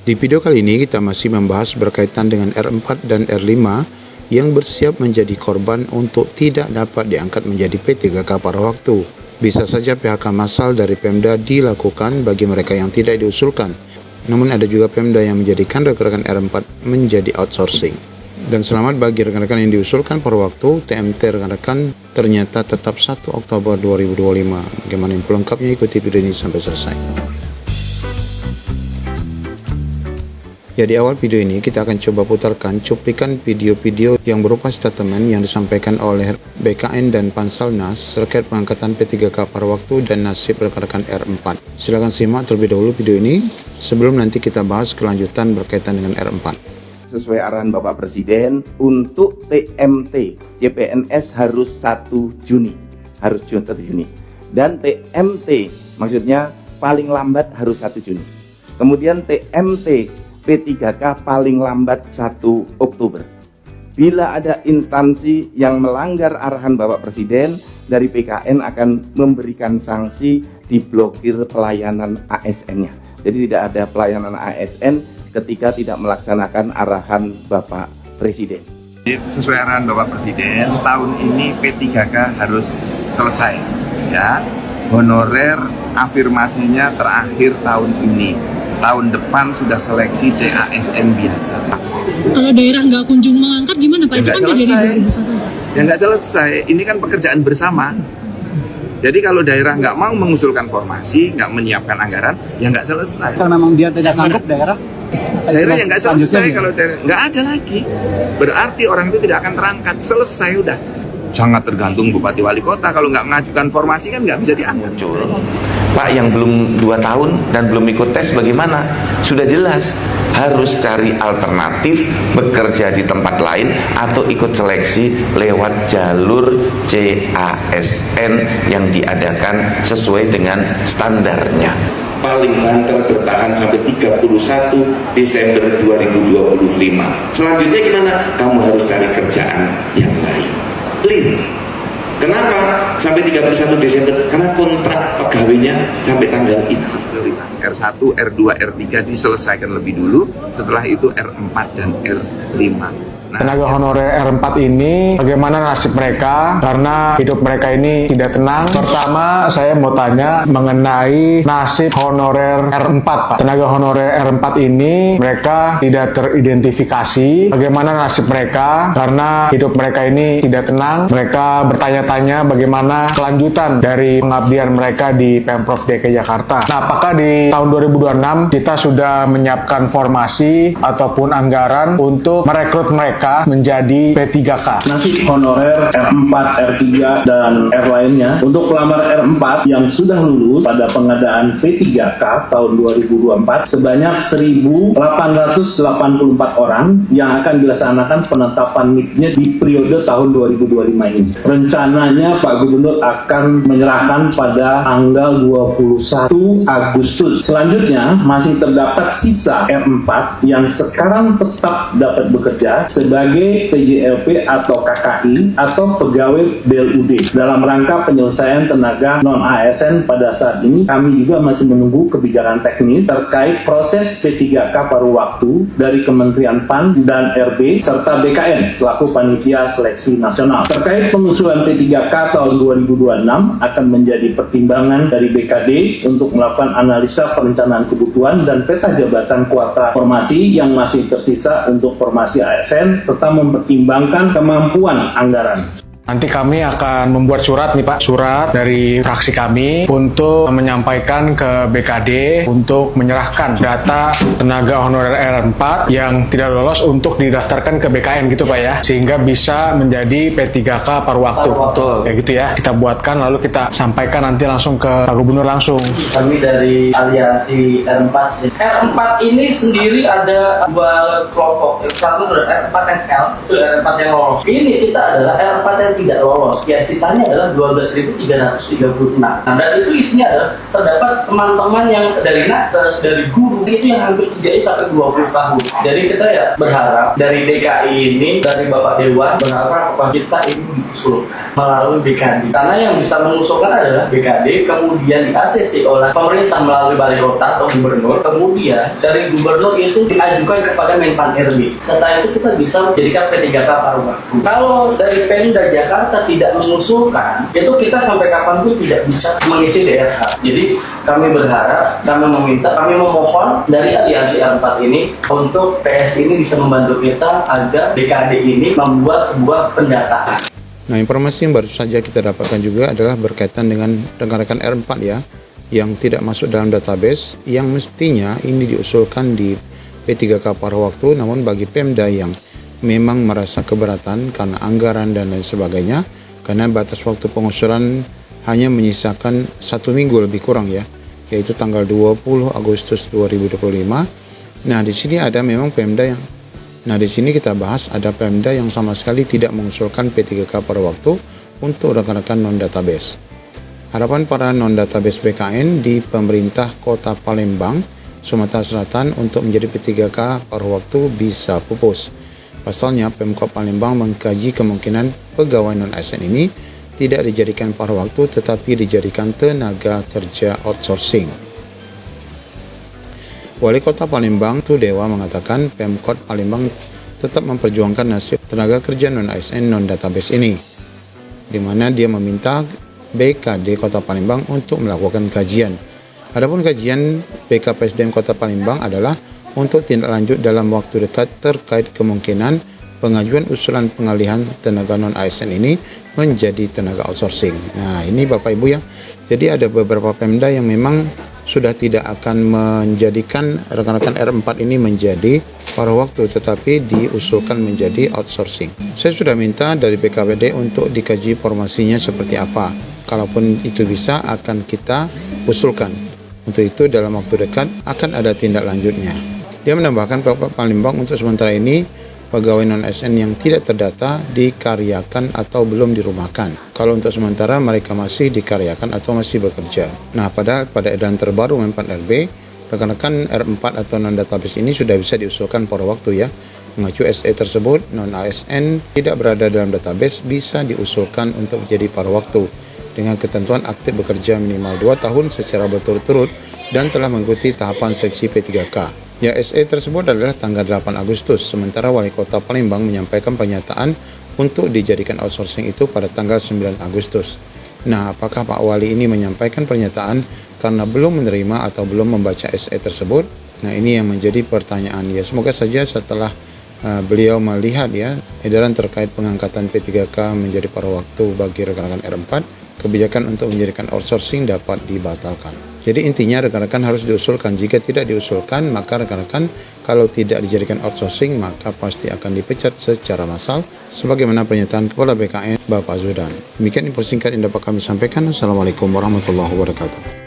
Di video kali ini kita masih membahas berkaitan dengan R4 dan R5 yang bersiap menjadi korban untuk tidak dapat diangkat menjadi P3K pada waktu. Bisa saja PHK massal dari Pemda dilakukan bagi mereka yang tidak diusulkan. Namun ada juga Pemda yang menjadikan rekan-rekan R4 menjadi outsourcing. Dan selamat bagi rekan-rekan yang diusulkan pada waktu, TMT rekan-rekan ternyata tetap 1 Oktober 2025. Bagaimana info lengkapnya, ikuti video ini sampai selesai. Ya, di awal video ini kita akan coba putarkan cuplikan video-video yang berupa statement yang disampaikan oleh BKN dan Pansalnas terkait pengangkatan P3K pada waktu dan nasib rekan-rekan R4. Silakan simak terlebih dahulu video ini sebelum nanti kita bahas kelanjutan berkaitan dengan R4. Sesuai arahan Bapak Presiden, untuk TMT CPNS harus 1 Juni, dan TMT maksudnya paling lambat harus 1 Juni. Kemudian TMT P3K paling lambat 1 Oktober. Bila ada instansi yang melanggar arahan Bapak Presiden, dari PKN akan memberikan sanksi, diblokir pelayanan ASN-nya. Jadi tidak ada pelayanan ASN ketika tidak melaksanakan arahan Bapak Presiden. Sesuai arahan Bapak Presiden, tahun ini P3K harus selesai. Ya, honorer afirmasinya terakhir tahun ini. Tahun depan sudah seleksi CASN biasa. Kalau daerah nggak kunjung mengangkat gimana Pak? Ya nggak selesai. Ini kan pekerjaan bersama. Jadi kalau daerah nggak mau mengusulkan formasi, nggak menyiapkan anggaran, ya nggak selesai. Kalau memang dia tidak sanggup daerah yang nggak selesai, kalau daerah nggak ada lagi, berarti orang itu tidak akan terangkat. Selesai udah. Sangat tergantung Bupati Wali Kota. Kalau nggak mengajukan formasi kan nggak bisa diangkat. Pak yang belum 2 tahun dan belum ikut tes bagaimana? Sudah jelas harus cari alternatif, bekerja di tempat lain atau ikut seleksi lewat jalur CASN yang diadakan sesuai dengan standarnya. Paling banter bertahan sampai 31 Desember 2025. Selanjutnya gimana? Kamu harus cari kerjaan yang lain. Clear. Kenapa sampai 31 Desember? Karena kontrak pegawainya sampai tanggal itu. Prioritas R1, R2, R3 diselesaikan lebih dulu. Setelah itu R4 dan R5. Tenaga honorer R4 ini bagaimana nasib mereka karena hidup mereka ini tidak tenang. Pertama saya mau tanya mengenai nasib honorer R4 Pak. Tenaga honorer R4 ini mereka tidak teridentifikasi. Bagaimana nasib mereka karena hidup mereka ini tidak tenang. Mereka bertanya-tanya bagaimana kelanjutan dari pengabdian mereka di Pemprov DKI Jakarta. Nah, apakah di tahun 2026 kita sudah menyiapkan formasi ataupun anggaran untuk merekrut mereka menjadi P3K. Nasib honorer R4, R3, dan R lainnya untuk pelamar R4 yang sudah lulus pada pengadaan P3K tahun 2024 sebanyak 1.884 orang yang akan dilaksanakan penetapan NIK-nya di periode tahun 2025 ini. Rencananya Pak Gubernur akan menyerahkan pada tanggal 21 Agustus. Selanjutnya masih terdapat sisa R4 yang sekarang tetap dapat bekerja sebagai PJLP atau KKI atau pegawai BLUD. Dalam rangka penyelesaian tenaga non-ASN pada saat ini, kami juga masih menunggu kebijakan teknis terkait proses P3K paruh waktu dari Kementerian PAN dan RB serta BKN selaku panitia seleksi nasional. Terkait pengusulan P3K tahun 2026 akan menjadi pertimbangan dari BKD untuk melakukan analisa perencanaan kebutuhan dan peta jabatan kuota formasi yang masih tersisa untuk formasi ASN serta mempertimbangkan kemampuan anggaran. Nanti kami akan membuat surat nih Pak, surat dari fraksi kami untuk menyampaikan ke BKD untuk menyerahkan data tenaga honorer R4 yang tidak lolos untuk didaftarkan ke BKN gitu Pak ya, sehingga bisa menjadi P3K paruh waktu. Betul. Ya gitu ya, kita buatkan lalu kita sampaikan nanti langsung ke Pak Gubernur langsung. Kami dari aliansi R4. R4 ini sendiri ada 2 kelompok. Satu R4NL, itu R4 yang lolos. Ini kita adalah R4 yang tidak lolos. Ya sisanya adalah 12.336. Nah, dan itu isinya adalah terdapat teman-teman yang dari nakes, dari guru, itu yang hampir terjadi sampai 20 tahun. Jadi kita ya berharap dari DKI ini, dari Bapak Dewan, berharap bahwa kita ini diusul melalui BKD. Karena yang bisa mengusulkan adalah BKD, kemudian di ACC oleh pemerintah melalui Balai Kota atau Gubernur, kemudian dari Gubernur itu diajukan kepada Menpan RB. Setelah itu kita bisa menjadikan P3K paruh waktu. Kalau dari Pemda Jakarta tidak mengusulkan, itu kita sampai kapanpun tidak bisa mengisi DRH. Jadi kami berharap, kami meminta, kami memohon dari Aliansi R4 ini untuk PS ini bisa membantu kita agar BKD ini membuat sebuah pendataan. Nah, informasi yang baru saja kita dapatkan juga adalah berkaitan dengan rekan-rekan R4 ya, yang tidak masuk dalam database, yang mestinya ini diusulkan di P3K paruh waktu, namun bagi Pemda yang memang merasa keberatan karena anggaran dan lain sebagainya, karena batas waktu pengusulan hanya menyisakan 1 minggu lebih kurang ya, yaitu tanggal 20 Agustus 2025. Nah, di sini ada memang Pemda yang di sini kita bahas ada Pemda yang sama sekali tidak mengusulkan P3K paruh waktu untuk rekan-rekan non-database. Harapan para non-database BKN di pemerintah Kota Palembang, Sumatera Selatan untuk menjadi P3K paruh waktu bisa pupus. Pasalnya, Pemkot Palembang mengkaji kemungkinan pegawai non-ASN ini tidak dijadikan paruh waktu tetapi dijadikan tenaga kerja outsourcing. Wali Kota Palembang Tudewa mengatakan Pemkot Palembang tetap memperjuangkan nasib tenaga kerja non-ASN non-database ini, di mana dia meminta BKD Kota Palembang untuk melakukan kajian. Adapun kajian BKPSDM Kota Palembang adalah untuk tindak lanjut dalam waktu dekat terkait kemungkinan pengajuan usulan pengalihan tenaga non-ASN ini menjadi tenaga outsourcing. Nah, ini Bapak Ibu ya. Jadi ada beberapa Pemda yang memang sudah tidak akan menjadikan rekan-rekan R4 ini menjadi paruh waktu, tetapi diusulkan menjadi outsourcing. Saya sudah minta dari BKPD untuk dikaji formasinya seperti apa. Kalaupun itu bisa, akan kita usulkan. Untuk itu dalam waktu dekat akan ada tindak lanjutnya. Dia menambahkan Pemkot Palembang untuk sementara ini pegawai non-ASN yang tidak terdata dikaryakan atau belum dirumahkan. Kalau untuk sementara mereka masih dikaryakan atau masih bekerja. Nah, pada edaran terbaru Menpan RB, rekan-rekan R4 atau non-database ini sudah bisa diusulkan paruh waktu ya. Mengacu SE tersebut, non-ASN tidak berada dalam database bisa diusulkan untuk menjadi paruh waktu dengan ketentuan aktif bekerja minimal 2 tahun secara berturut-turut dan telah mengikuti tahapan seksi P3K. Ya, SE tersebut adalah tanggal 8 Agustus, sementara Wali Kota Palembang menyampaikan pernyataan untuk dijadikan outsourcing itu pada tanggal 9 Agustus. Nah, apakah Pak Wali ini menyampaikan pernyataan karena belum menerima atau belum membaca SE tersebut? Nah, ini yang menjadi pertanyaan ya. Semoga saja setelah beliau melihat ya edaran terkait pengangkatan P3K menjadi paruh waktu bagi rekan-rekan R4, kebijakan untuk menjadikan outsourcing dapat dibatalkan. Jadi intinya rekan-rekan harus diusulkan. Jika tidak diusulkan, maka rekan-rekan kalau tidak dijadikan outsourcing, maka pasti akan dipecat secara massal sebagaimana pernyataan Kepala BKN Bapak Zudan. Demikian info singkat yang dapat kami sampaikan. Assalamualaikum warahmatullahi wabarakatuh.